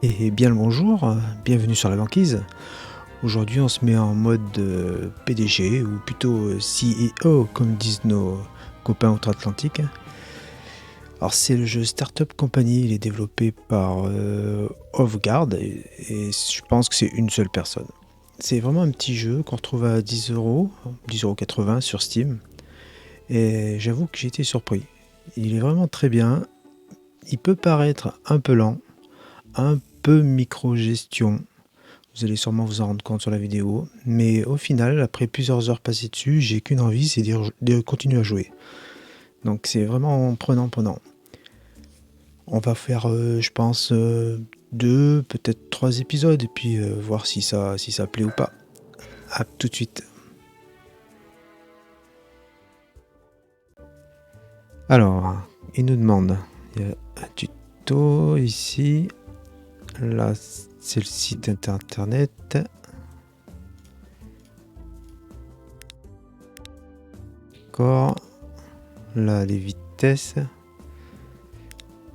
Et bien le bonjour, bienvenue sur la banquise. Aujourd'hui on se met en mode PDG ou plutôt CEO comme disent nos copains outre-Atlantique. Alors c'est le jeu Startup Company, il est développé par Off-Guard et je pense que c'est une seule personne. C'est vraiment un petit jeu qu'on retrouve à 10€, 10,80€ sur Steam. Et j'avoue que j'ai été surpris. Il est vraiment très bien. Il peut paraître un peu lent, un peu micro-gestion. Vous allez sûrement vous en rendre compte sur la vidéo. Mais au final, après plusieurs heures passées dessus, j'ai qu'une envie, c'est de continuer à jouer. Donc c'est vraiment prenant. On va faire, je pense, 2, peut-être 3 épisodes, et puis voir si ça plaît ou pas. A tout de suite. Alors, il nous demande, il y a un tuto ici. Là, c'est le site internet. D'accord. Là, les vitesses.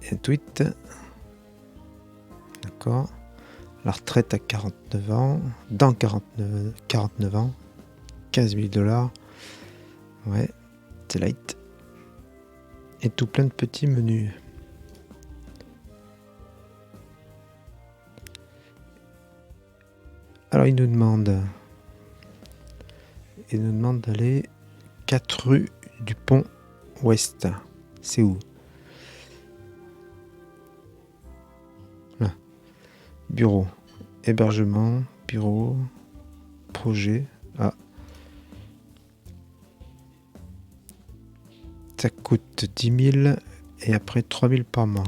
Et un tweet. D'accord. La retraite à 49 ans. Dans 49 ans. 15 000 $. Ouais, c'est light. Et tout plein de petits menus. Alors, il nous demande d'aller 4 rue du Pont Ouest. C'est où? Là. Bureau. Hébergement. Bureau. Projet. Ah. Ça coûte 10 000 et après 3 000 par mois.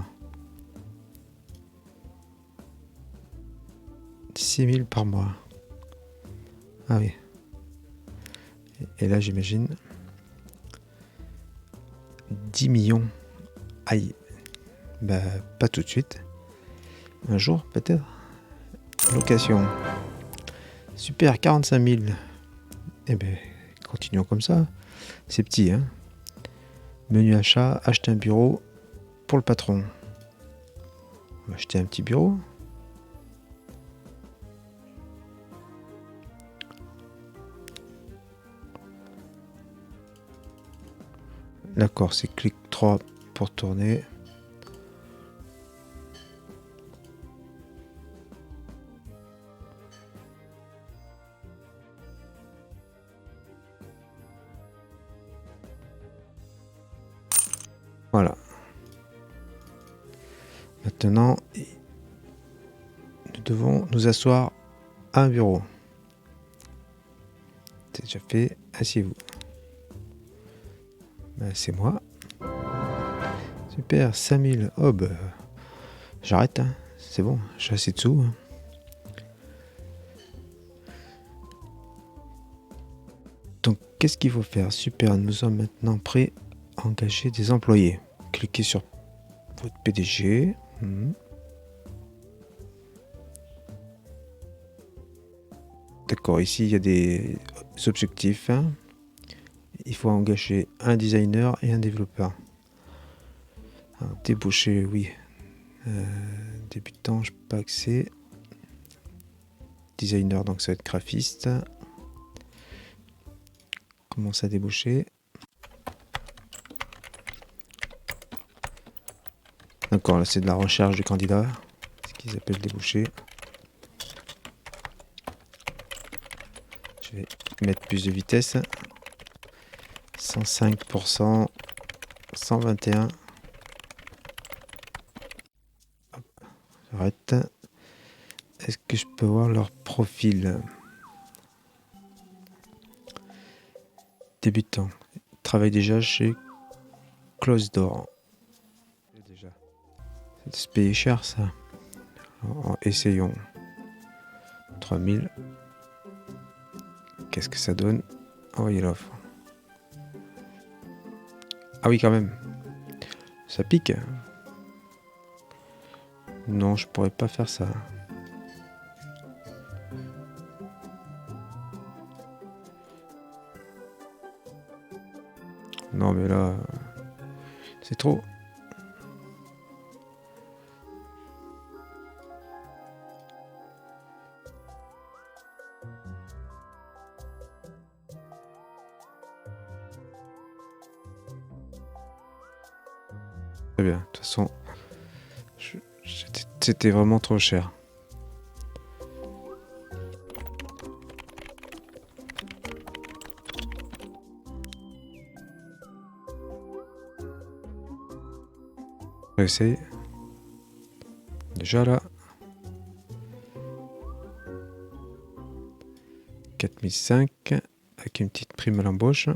6 000 par mois. Ah oui. Et là, j'imagine 10 millions. Aïe. Bah, pas tout de suite. Un jour, peut-être. Location. Super, 45 000. Eh ben, continuons comme ça. C'est petit, hein. Menu achat, acheter un bureau pour le patron. On va acheter un petit bureau. D'accord, c'est clic 3 pour tourner. Voilà. Maintenant, nous devons nous asseoir à un bureau. C'est déjà fait. Asseyez-vous. Ben, c'est moi. Super, 5000. Oh bah, j'arrête, hein. C'est bon, j'ai assez de sous. Donc, qu'est-ce qu'il faut faire? Super, nous sommes maintenant prêts à engager des employés. Cliquez sur votre PDG. D'accord, ici il y a des objectifs. Il faut engager un designer et un développeur. Alors, débaucher, oui. Débutant, je n'ai pas accès. Designer, donc ça va être graphiste. Commence à débaucher. D'accord, là c'est de la recherche du candidat. Ce qu'ils appellent débaucher. Je vais mettre plus de vitesse. 105%. 121. Hop, j'arrête. Est-ce que je peux voir leur profil? Débutant. Travaille déjà chez Close Door. Déjà. C'est se payer cher ça. Alors, essayons. 3000. Qu'est-ce que ça donne? Envoyer l'offre. Ah oui, quand même. Ça pique. Non, je pourrais pas faire ça. Non, mais là, c'est trop. Très bien. De toute façon, c'était vraiment trop cher. On va essayer. Déjà là. 4005 avec une petite prime à l'embauche.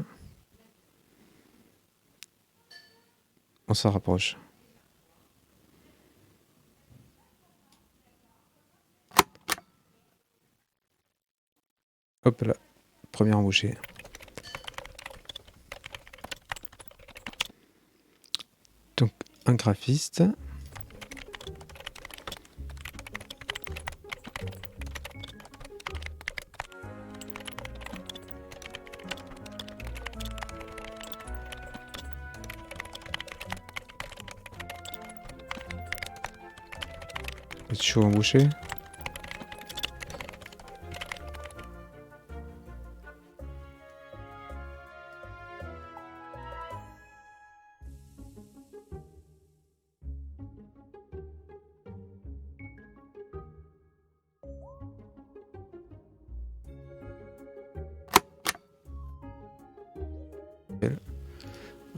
On s'en rapproche. Hop là, première embauchée. Donc un graphiste. Vous êtes chaud embauché?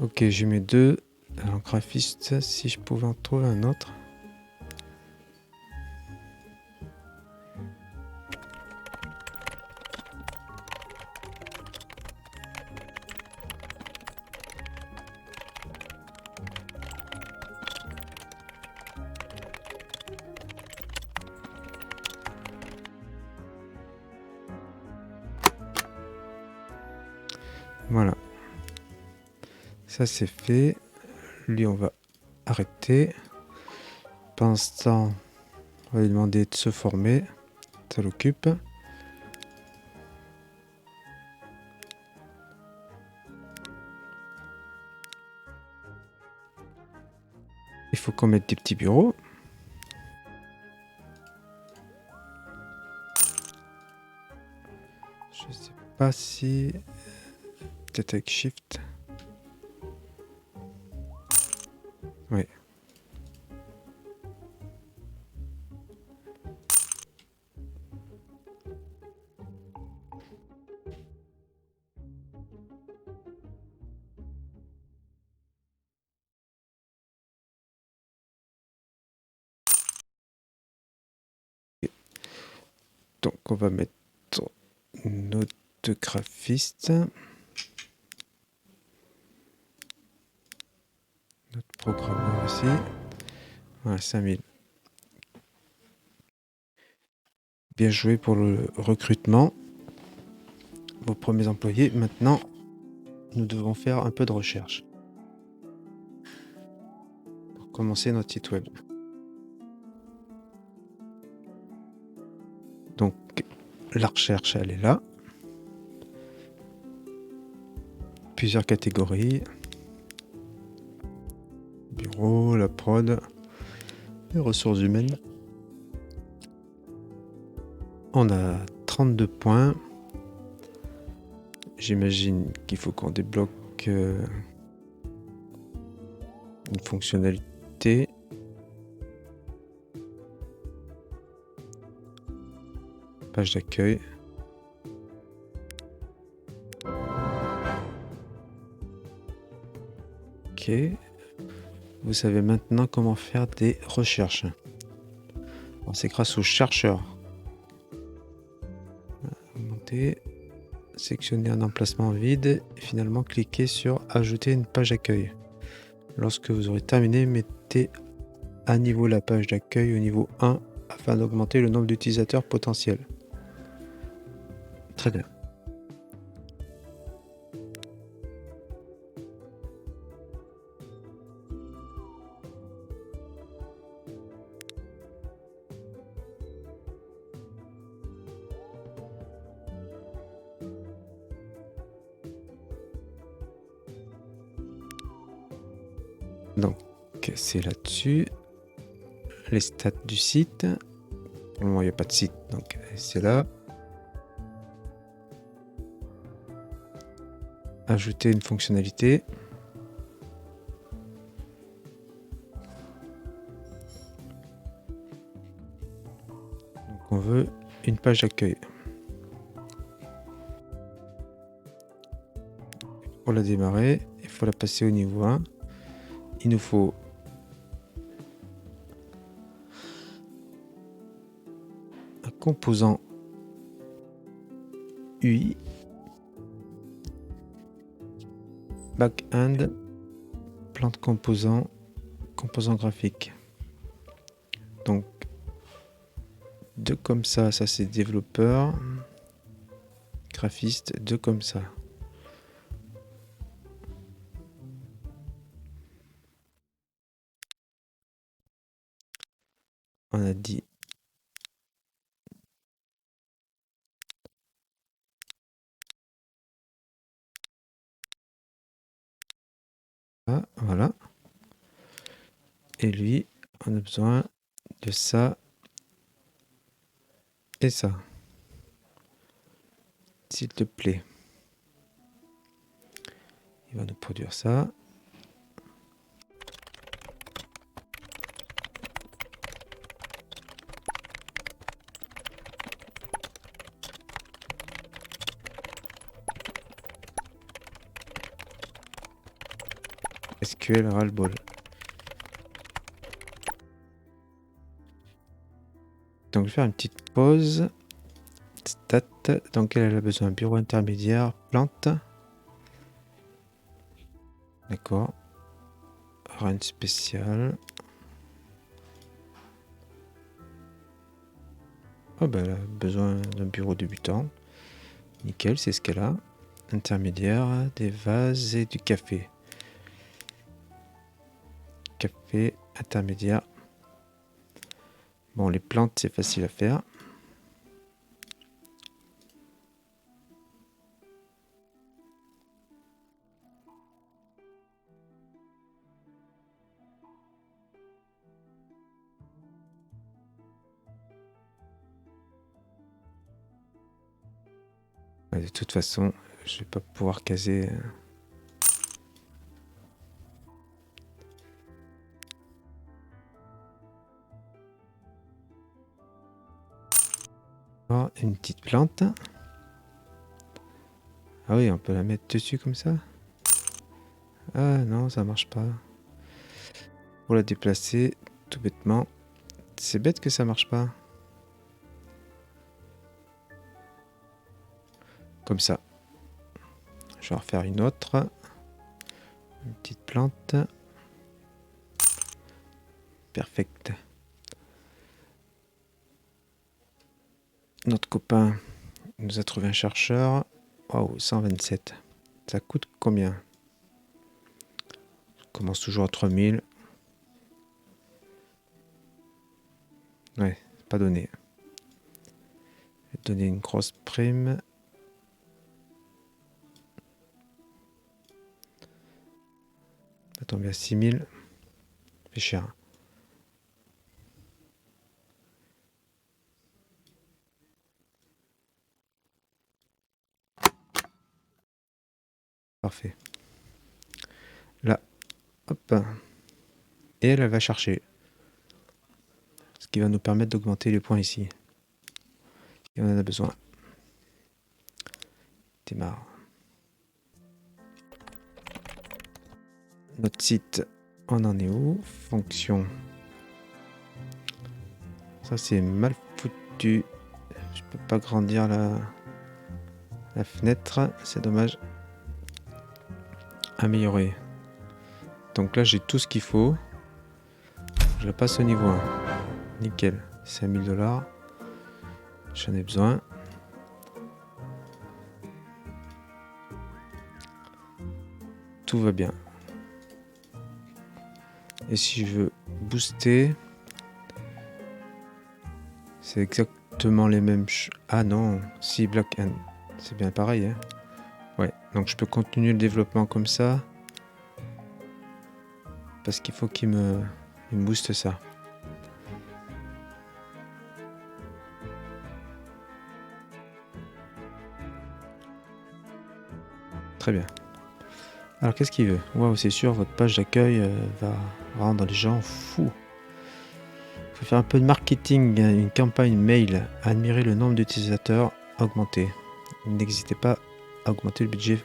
Ok, j'ai mis 2. Alors, graphiste, si je pouvais en trouver un autre. Voilà. Ça c'est fait. Lui, on va arrêter. Pendant ce temps, on va lui demander de se former. Ça l'occupe. Il faut qu'on mette des petits bureaux. Je sais pas si... Peut-être avec Shift. Oui. Donc on va mettre notre graphiste. Notre programmeur aussi. Voilà, 5000. Bien joué pour le recrutement. Vos premiers employés. Maintenant, nous devons faire un peu de recherche. Pour commencer notre site web. Donc, la recherche, elle est là. Plusieurs catégories. Bureau, la prod, les ressources humaines. On a 32 points. J'imagine qu'il faut qu'on débloque une fonctionnalité. Page d'accueil. Ok. Vous savez maintenant comment faire des recherches. C'est grâce aux chercheurs. Monter, sectionner un emplacement vide et finalement cliquer sur ajouter une page d'accueil. Lorsque vous aurez terminé, mettez à niveau la page d'accueil au niveau 1 afin d'augmenter le nombre d'utilisateurs potentiels. Très bien. Donc, c'est là-dessus. Les stats du site. Pour le moment, il n'y a pas de site, donc c'est là. Ajouter une fonctionnalité. on veut une page d'accueil. Pour la démarrer, il faut la passer au niveau 1. Il nous faut un composant UI, back-end, plante composant, composant graphique. Donc, deux comme ça c'est développeur, graphiste, deux comme ça. On a dit ah, voilà. Et lui, on a besoin de ça et ça. S'il te plaît. Il va nous produire ça. SQL ras-le-bol. Donc je vais faire une petite pause. Stat, dans quel elle a besoin? Bureau intermédiaire, plante. D'accord. Run spécial. Oh ben elle a besoin d'un bureau débutant. Nickel, c'est ce qu'elle a. Intermédiaire, des vases et du café. Café, intermédiaire. Bon, les plantes, c'est facile à faire. De toute façon, je vais pas pouvoir caser. Oh, une petite plante. Ah oui, on peut la mettre dessus comme ça. Ah non, ça marche pas. Pour la déplacer, tout bêtement. C'est bête que ça marche pas. Comme ça. Je vais en refaire une autre. Une petite plante. Perfect. Notre copain nous a trouvé un chercheur. Waouh, 127. Ça coûte combien? Je commence toujours à 3000. Ouais, c'est pas donné. Je vais donner une grosse prime. On va tomber à 6000. C'est cher. Parfait. Là, hop. Et elle va chercher. Ce qui va nous permettre d'augmenter les points ici. Et on en a besoin. Démarre. Notre site, on en est où? Fonction. Ça, c'est mal foutu. Je peux pas grandir la fenêtre. C'est dommage. Améliorer. Donc là, j'ai tout ce qu'il faut. Je le passe au niveau 1. Nickel. 5000 $. J'en ai besoin. Tout va bien. Et si je veux booster, c'est exactement les mêmes. Ah non, si block and. C'est bien pareil. Hein. Ouais, donc je peux continuer le développement comme ça. Parce qu'il faut qu'il me booste ça. Très bien. Alors qu'est-ce qu'il veut? Waouh, c'est sûr, votre page d'accueil va rendre les gens fous. peut faire un peu de marketing, une campagne mail, admirer le nombre d'utilisateurs, augmenter. N'hésitez pas à augmenter le budget.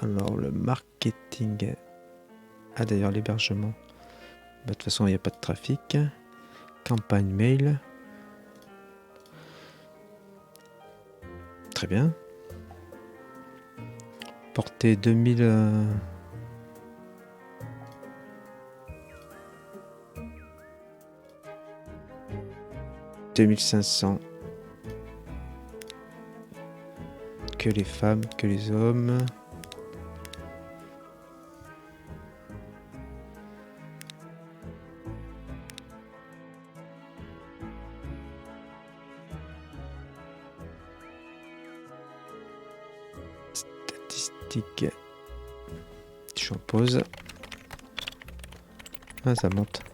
Alors le marketing. Ah d'ailleurs l'hébergement. De toute façon il n'y a pas de trafic. Campagne mail. Très bien. Portée 2000... 2500. Que les femmes, que les hommes. Statistiques. Je suis en pause. Ah, ça monte.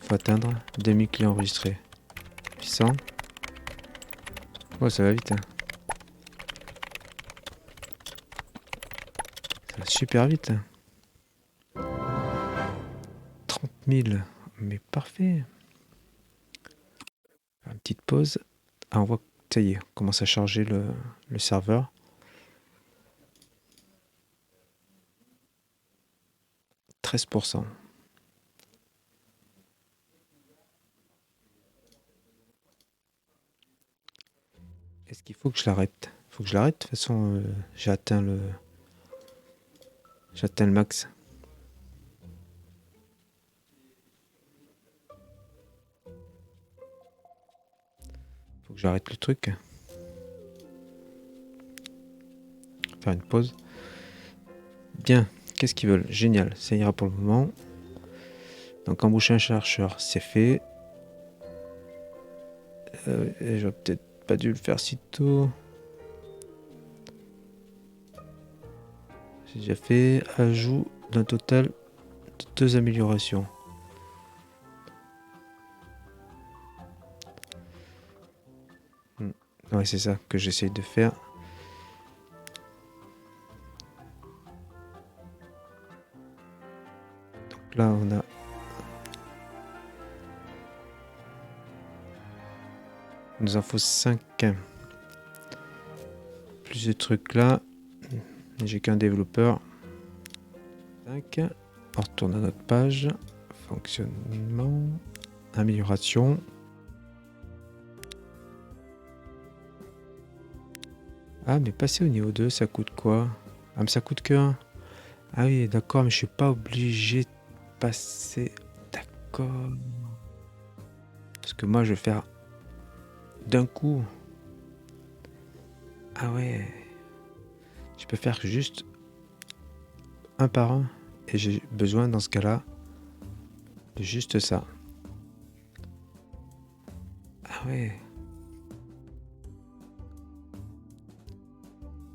Faut atteindre 2000 clients enregistrés. 800. Oh, ça va vite. Hein. Ça va super vite. 30 000. Mais parfait. Une petite pause. Ah, on voit que ça y est, on commence à charger le serveur. 13%. Est-ce qu'il faut que je l'arrête? Il faut que je l'arrête. De toute façon, j'ai atteint le max. Faut que j'arrête le truc. Faire une pause. Bien. Qu'est-ce qu'ils veulent? Génial. Ça ira pour le moment. Donc embaucher un chercheur, c'est fait. J'aurais peut-être pas dû le faire si tôt. J'ai déjà fait. Ajout d'un total de 2 améliorations. Ouais, c'est ça que j'essaye de faire. Donc là, on a... Il nous en faut 5. Plus de trucs là. J'ai qu'un développeur. 5. On retourne à notre page. Fonctionnement. Amélioration. Ah, mais passer au niveau 2, ça coûte quoi? Ah, mais ça coûte que 1. Ah oui, d'accord, mais je suis pas obligé de passer... D'accord. Parce que moi, je vais faire d'un coup. Ah ouais. Je peux faire juste un par un. Et j'ai besoin, dans ce cas-là, de juste ça. Ah ouais.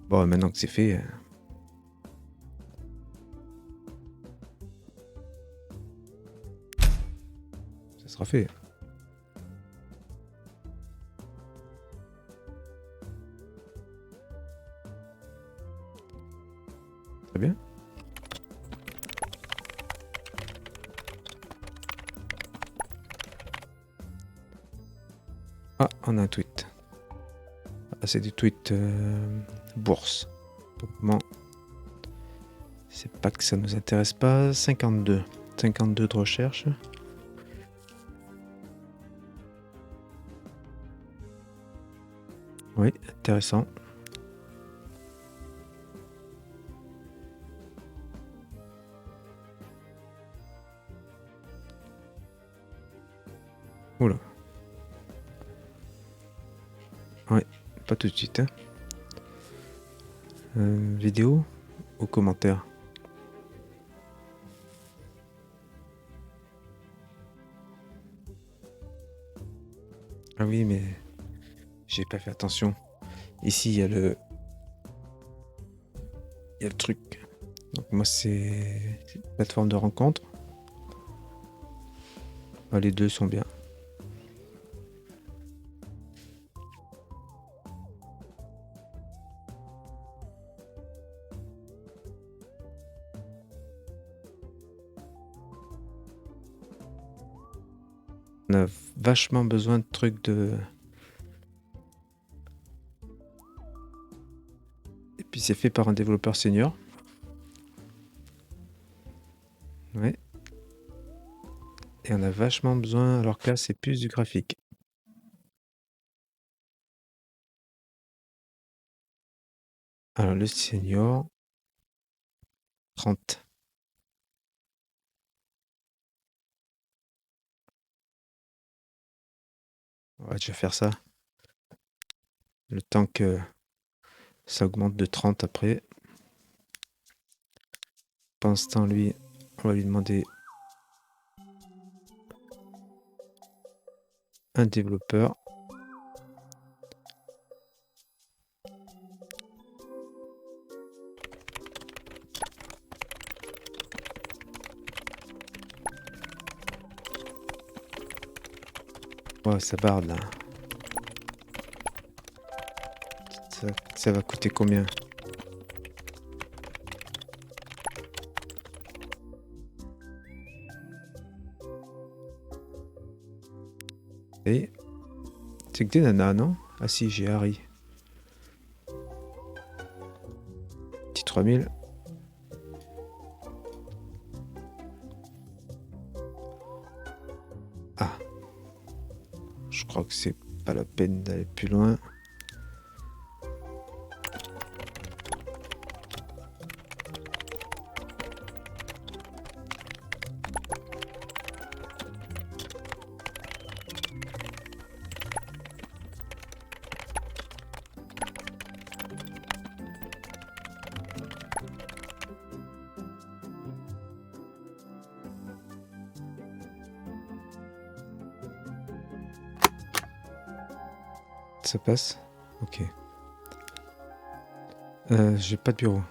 Bon, maintenant que c'est fait... ça sera fait. Très bien. Ah, on a un tweet. Ah, c'est des tweets bourse. Pour le moment, c'est pas que ça nous intéresse pas. 52. 52 de recherche. Oui, intéressant. Oula. Ouais, pas tout de suite. Hein. Vidéo ou commentaire? Ah oui, mais j'ai pas fait attention. Ici, il y a le truc. Donc moi, c'est plateforme de rencontre. Ah, les deux sont bien. On a vachement besoin de trucs de... Et puis c'est fait par un développeur senior. Ouais. Et on a vachement besoin, alors que là c'est plus du graphique. Alors le senior, 30. On va déjà faire ça. Le temps que ça augmente de 30 après. Pendant ce temps, lui, on va lui demander un développeur. Ouais, ça barde là. Ça va coûter combien? Et c'est que des nanas, non? Ah si, j'ai Harry. Petit 3000. Ah. Je crois que c'est pas la peine d'aller plus loin. Ça passe? Ok. J'ai pas de bureau.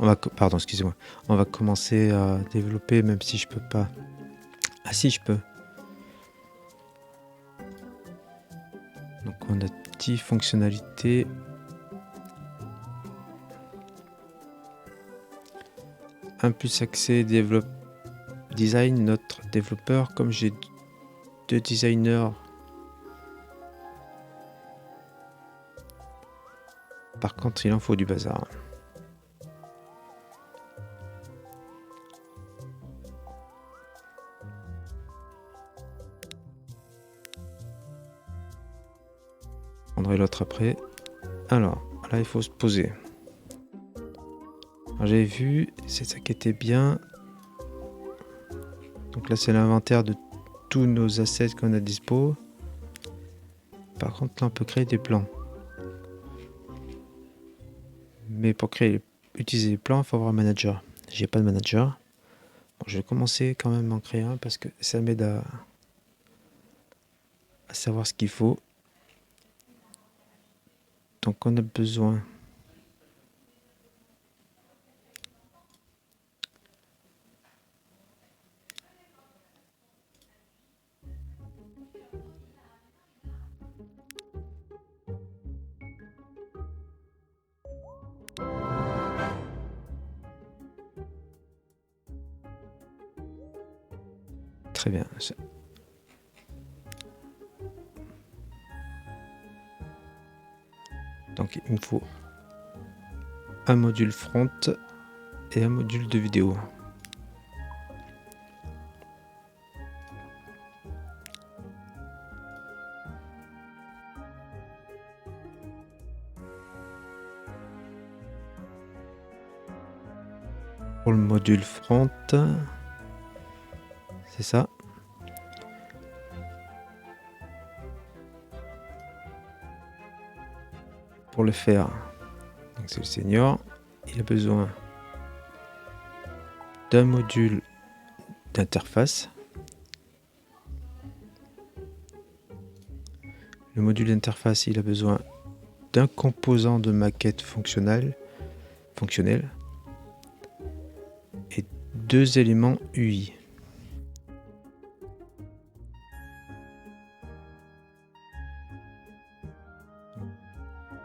Donc pardon, excusez-moi. On va commencer à développer, même si je peux pas. Ah si, je peux. Donc on a 10 fonctionnalités. Un plus accès design, notre développeur. Comme j'ai 2 designers, par contre il en faut du bazar. Je prendrai l'autre après. Alors, là il faut se poser. J'avais vu, c'est ça qui était bien. Donc là c'est l'inventaire de tous nos assets qu'on a dispo. Par contre là on peut créer des plans. Mais pour utiliser les plans, il faut avoir un manager. J'ai pas de manager. Bon, je vais commencer quand même à en créer un parce que ça m'aide à savoir ce qu'il faut. Donc on a besoin très bien. Donc il me faut un module front et un module de vidéo. Pour le module front, c'est ça. Pour le faire, donc c'est le senior, il a besoin d'un module d'interface. Le module d'interface, il a besoin d'un composant de maquette fonctionnelle. 2 éléments UI.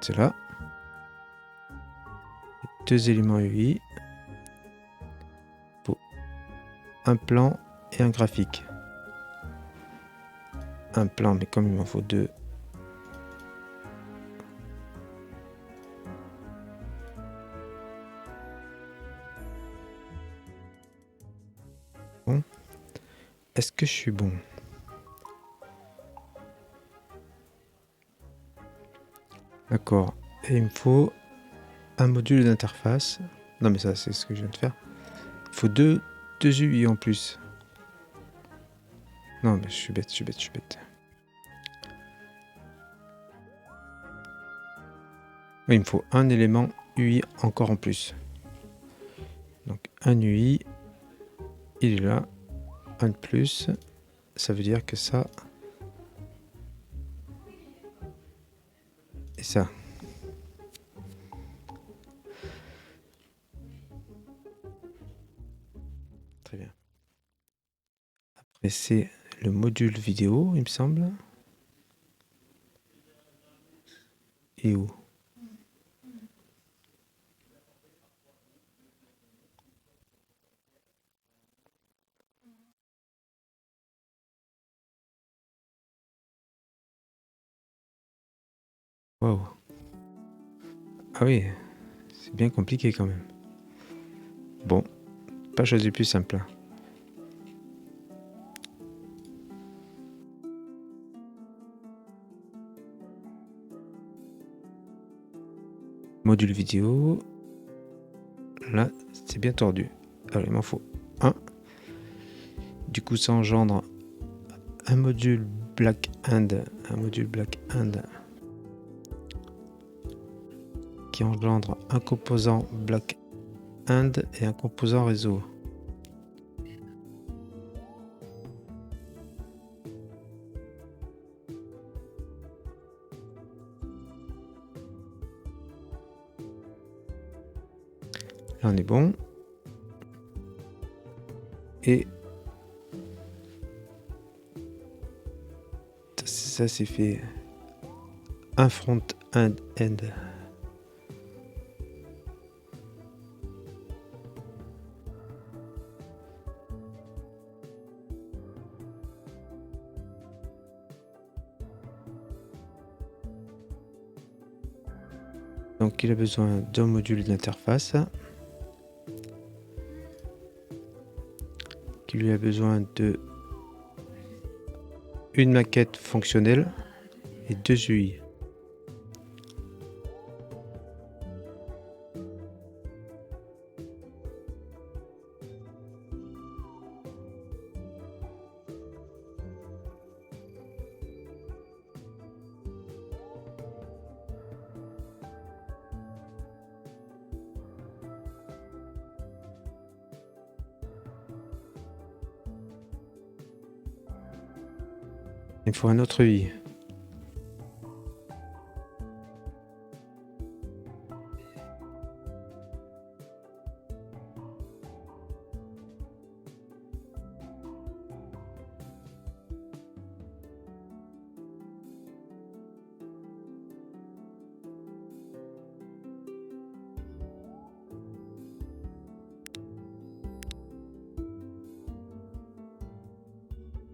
C'est là. 2 éléments UI. Pour un plan et un graphique. Un plan, mais comme il m'en faut 2. Bon. Est-ce que je suis bon? D'accord. Et il me faut un module d'interface. Non mais ça c'est ce que je viens de faire. Il faut deux UI en plus. Non mais je suis bête. Oui, il me faut un élément UI encore en plus. Donc un UI, il est là. Un de plus. Ça veut dire que ça... Et ça. Très bien. Après c'est le module vidéo, il me semble. Et où? Waouh. Ah oui, c'est bien compliqué quand même. Bon, pas choisi plus simple. Module vidéo. Là, c'est bien tordu. Alors, il m'en faut un. Du coup, ça engendre un module Black-End. Un module Black-End qui engendre un composant Black-End et un composant réseau. Là, on est bon. Et ça, c'est fait un front-end. Donc, il a besoin d'un module d'interface. Qui lui a besoin de une maquette fonctionnelle et 2 UI. Il faut un autre UI.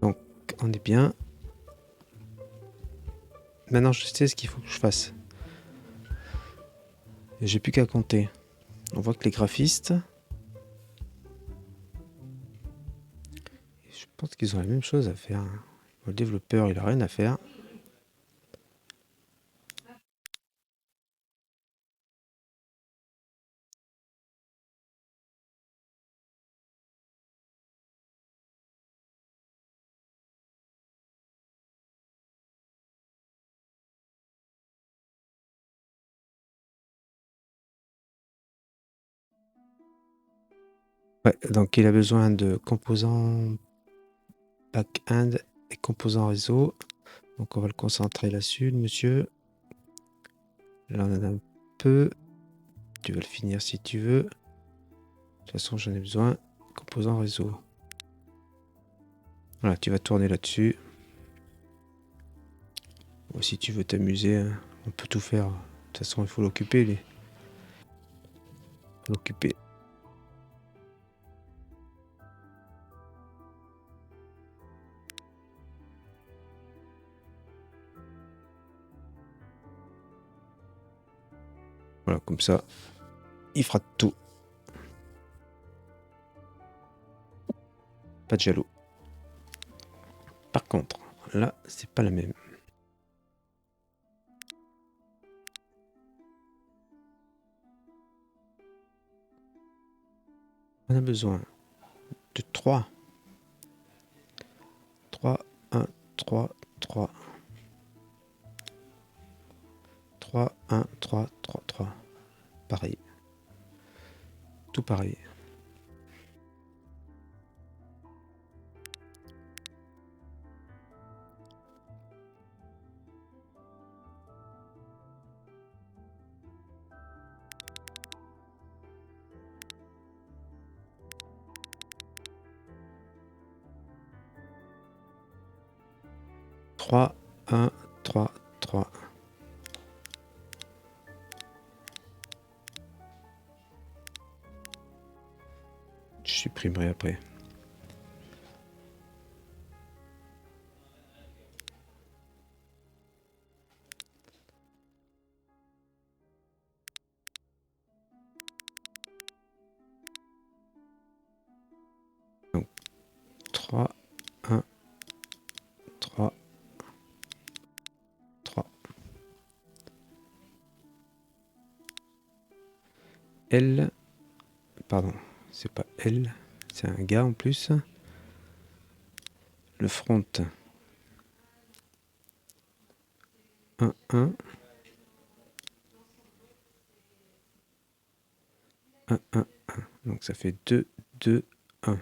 Donc, on est bien. Maintenant, je sais ce qu'il faut que je fasse. J'ai plus qu'à compter. On voit que les graphistes, je pense qu'ils ont la même chose à faire. Le développeur, il a rien à faire. Ouais, donc il a besoin de composants back-end et composants réseau. Donc on va le concentrer là-dessus, monsieur. Là on en a un peu. Tu vas le finir si tu veux. De toute façon j'en ai besoin. Composant réseau. Voilà, tu vas tourner là-dessus. Bon, si tu veux t'amuser, hein, on peut tout faire. De toute façon, il faut l'occuper. L'occuper. Voilà, comme ça, il fera tout. Pas de jaloux. Par contre, là, c'est pas la même. On a besoin de 3. 3, 1, 3, 3. 3, 1, 3, 3, 3. Pareil. Tout pareil. Trois, 1, 3, 3. Je supprimerai après. Donc 3, 1, 3, 3. L, pardon, c'est pas L, c'est un gars en plus. Le front 1, 1. 1, 1, 1. Donc ça fait 2, 2, 1.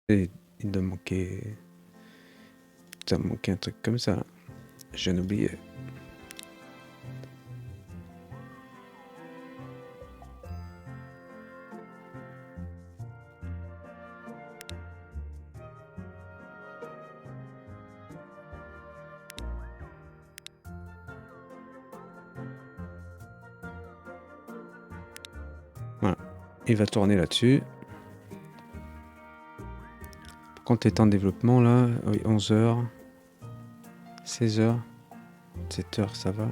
Et il doit manquer. Ça me manquait un truc comme ça. Je viens d'oublier. Voilà. Il va tourner là-dessus. Quand tu es en développement, là, oui, 11h, 16h, 7h, ça va.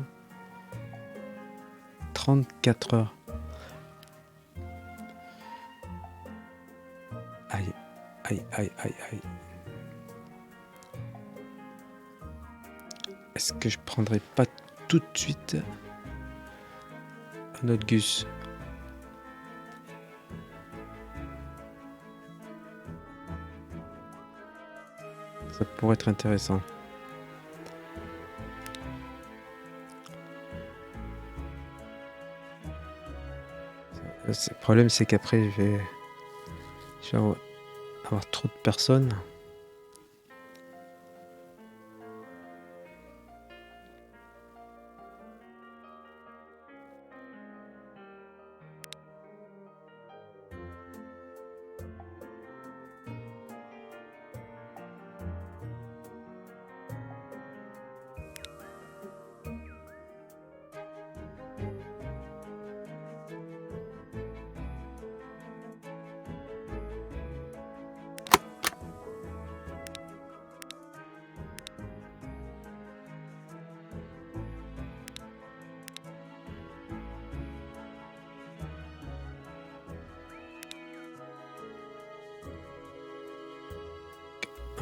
34 heures. Aïe, aïe, aïe, aïe, aïe. Est-ce que je prendrais pas tout de suite un autre Gus? Ça pourrait être intéressant. Le problème, c'est qu'après, je vais avoir trop de personnes.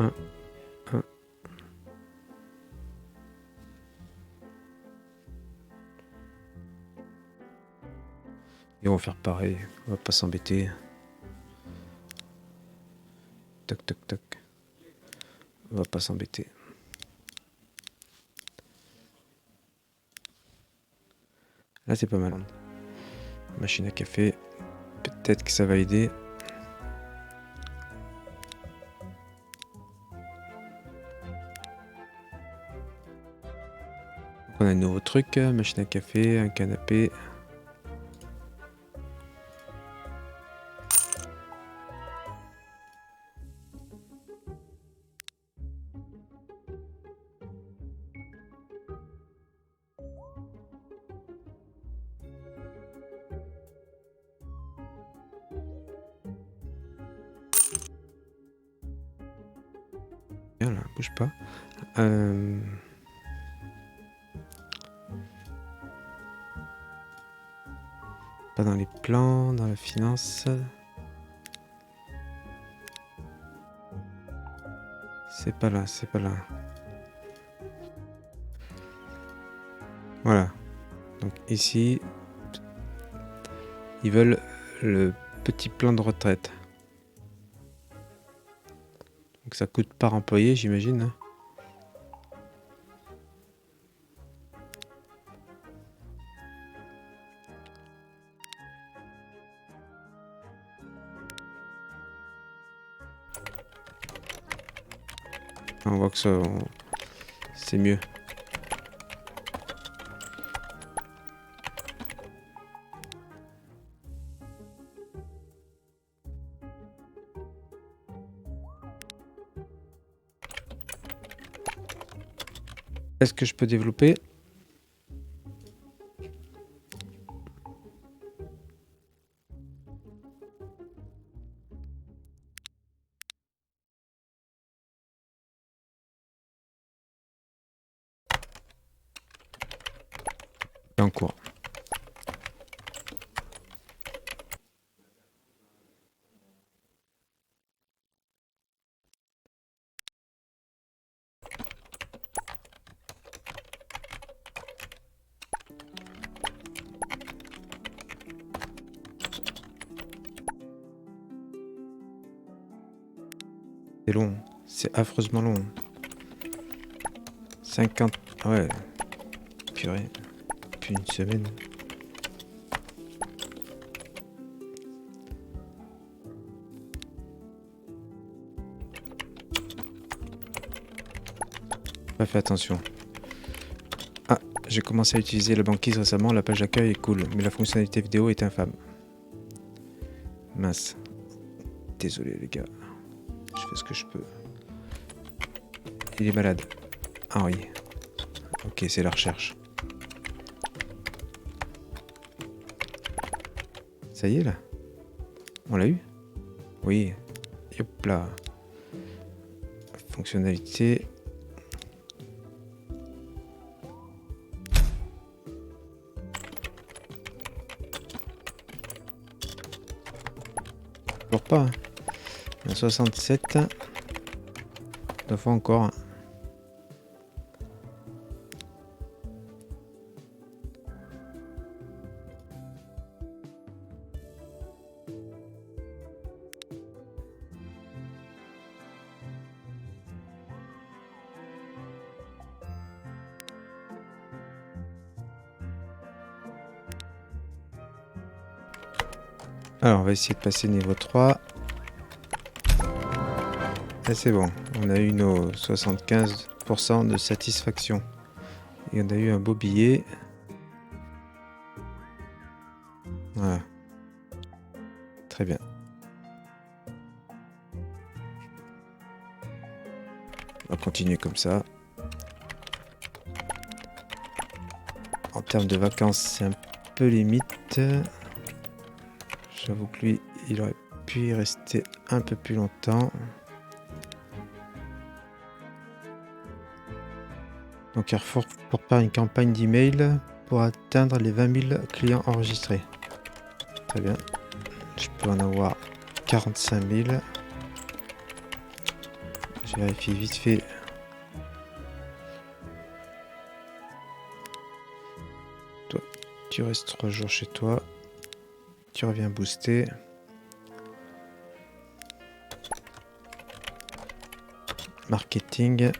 Un. Et on va faire pareil, on va pas s'embêter. Toc toc toc. On va pas s'embêter. Là c'est pas mal. Machine à café. Peut-être que ça va aider. On a un nouveau truc, machine à café, un canapé. Bien là, bouge pas. Pas dans les plans, dans la finance. C'est pas là, c'est pas là. Voilà. Donc ici, ils veulent le petit plan de retraite. Donc ça coûte par employé, j'imagine. Hein. On voit que ça, c'est mieux. Est-ce que je peux développer? C'est en cours. C'est long, c'est affreusement long. 50... Ah ouais, purée, depuis une semaine. Pas fait attention. Ah, j'ai commencé à utiliser la banquise récemment, la page d'accueil est cool, mais la fonctionnalité vidéo est infâme. Mince. Désolé les gars. Je fais ce que je peux. Il est malade. Ah oui. Ok, c'est la recherche. Ça y est là? On l'a eu? Oui. Hop là. Fonctionnalité. Toujours pas. Hein. 67. 2 fois encore. Alors, on va essayer de passer niveau 3. Ah, c'est bon. On a eu nos 75% de satisfaction. Et on a eu un beau billet. Voilà. Très bien. On va continuer comme ça. En termes de vacances, c'est un peu limite. J'avoue que lui, il aurait pu y rester un peu plus longtemps. Donc Carrefour prépare une campagne d'email pour atteindre les 20 000 clients enregistrés. Très bien. Je peux en avoir 45 000. Je vérifie vite fait. Toi, tu restes 3 jours chez toi. Tu reviens booster. Marketing.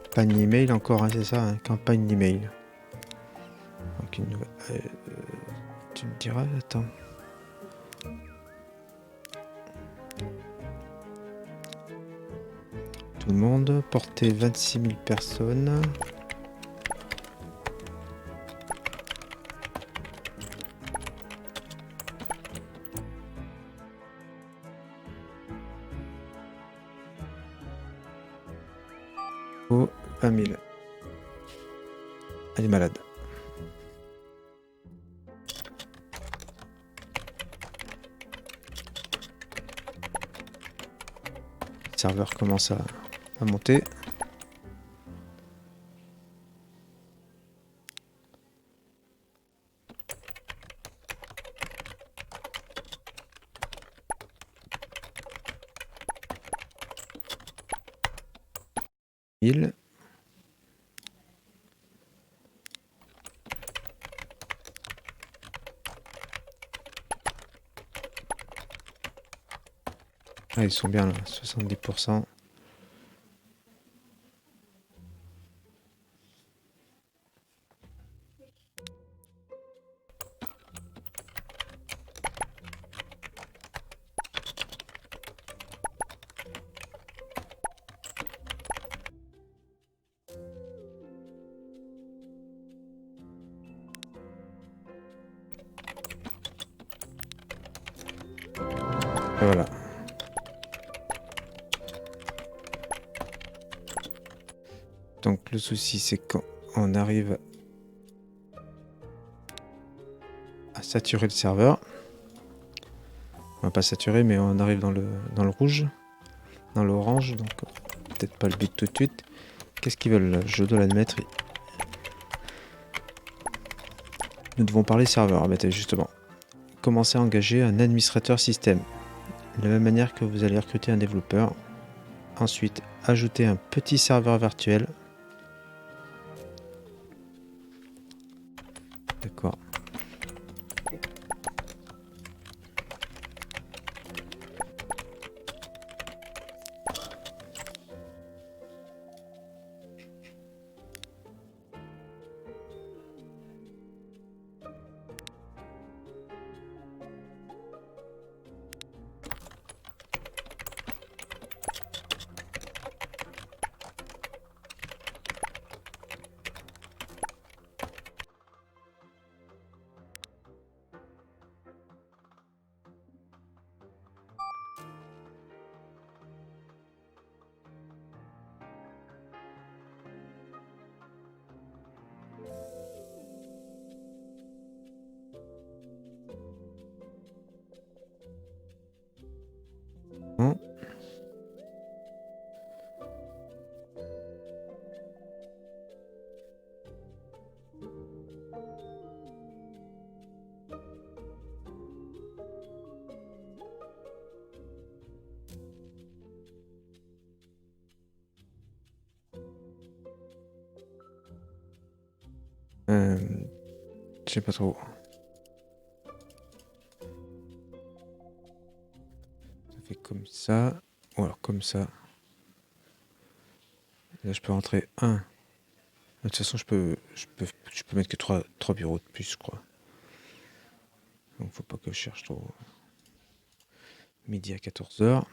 Campagne email encore, hein, c'est ça, hein, campagne email. Donc une nouvelle. Tu me diras, attends. tout le monde. Portée 26 000 personnes. Oh, 20 000. Elle est malade. Le serveur commence à monter. Il. Ah, ils sont bien là, 70%. Et voilà. Donc le souci c'est quand on arrive à saturer le serveur. On va pas saturer mais on arrive dans le rouge, dans l'orange, donc peut-être pas le but tout de suite. Qu'est-ce qu'ils veulent? Je dois l'admettre. Nous devons parler serveur. Ah, bah, justement. Commencez à engager un administrateur système. De la même manière que vous allez recruter un développeur. Ensuite, ajoutez un petit serveur virtuel. D'accord. Bon. Je sais pas trop. Ça fait comme ça. Ou alors comme ça. Là, je peux rentrer un. De toute façon, je peux mettre que 3 bureaux de plus, je crois. Donc, faut pas que je cherche trop. Midi à 14h.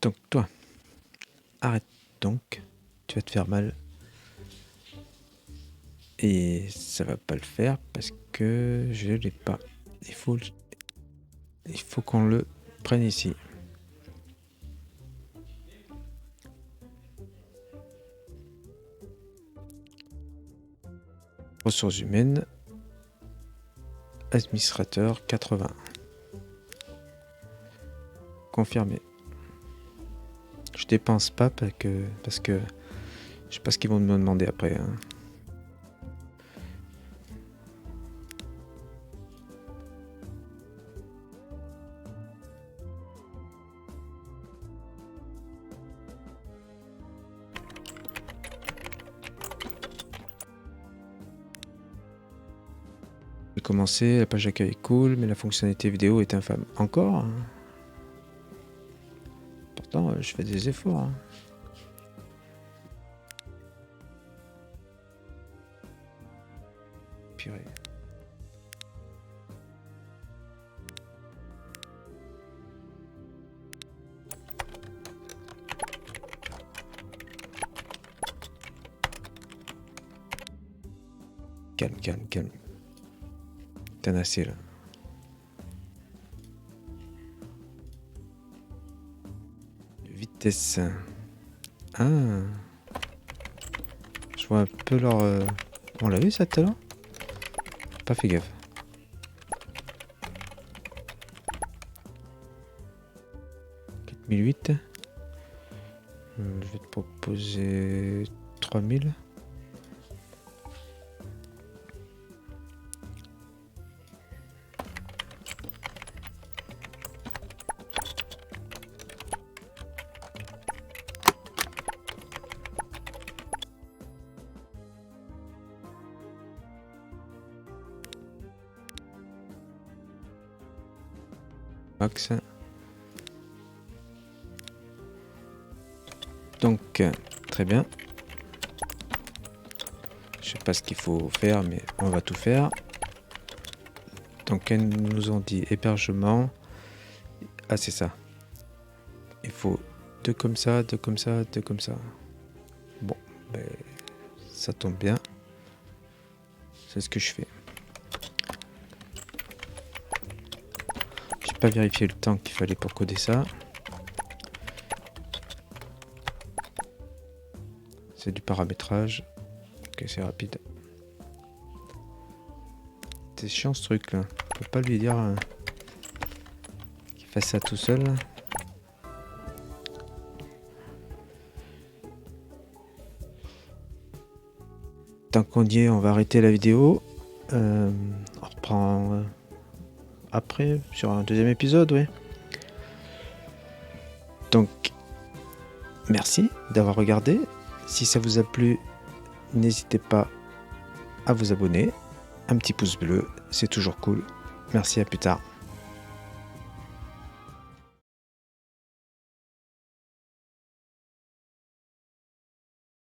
Donc, toi, arrête donc. Tu vas te faire mal. Et ça va pas le faire parce que je l'ai pas. Il faut qu'on le prenne ici. Ressources humaines. Administrateur 80. Confirmé. Je dépense pas parce que je sais pas ce qu'ils vont me demander après. Hein. J'ai commencé, la page d'accueil est cool, mais la fonctionnalité vidéo est infâme. Encore hein. Pourtant, je fais des efforts. Hein. Purée. calme, calme, calme. T'en as assez là. Vitesse. Ah. Je vois un peu leur... On l'a vu ça tout à l'heure? Pas fait gaffe. $4008. Je vais te proposer 3000. Max. Donc, très bien. Je sais pas ce qu'il faut faire, mais on va tout faire. Donc, elles nous ont dit hébergement. Ah, c'est ça. Il faut 2 comme ça, 2 comme ça, 2 comme ça. Bon, ben, ça tombe bien. C'est ce que je fais. J'ai pas vérifié le temps qu'il fallait pour coder ça. C'est du paramétrage. Ok, c'est rapide. C'est chiant ce truc là. On peut pas lui dire qu'il fasse ça tout seul. Tant qu'on y est, on va arrêter la vidéo. On reprend après sur un deuxième épisode, oui. Donc, merci d'avoir regardé. Si ça vous a plu, n'hésitez pas à vous abonner. Un petit pouce bleu, c'est toujours cool. Merci, à plus tard.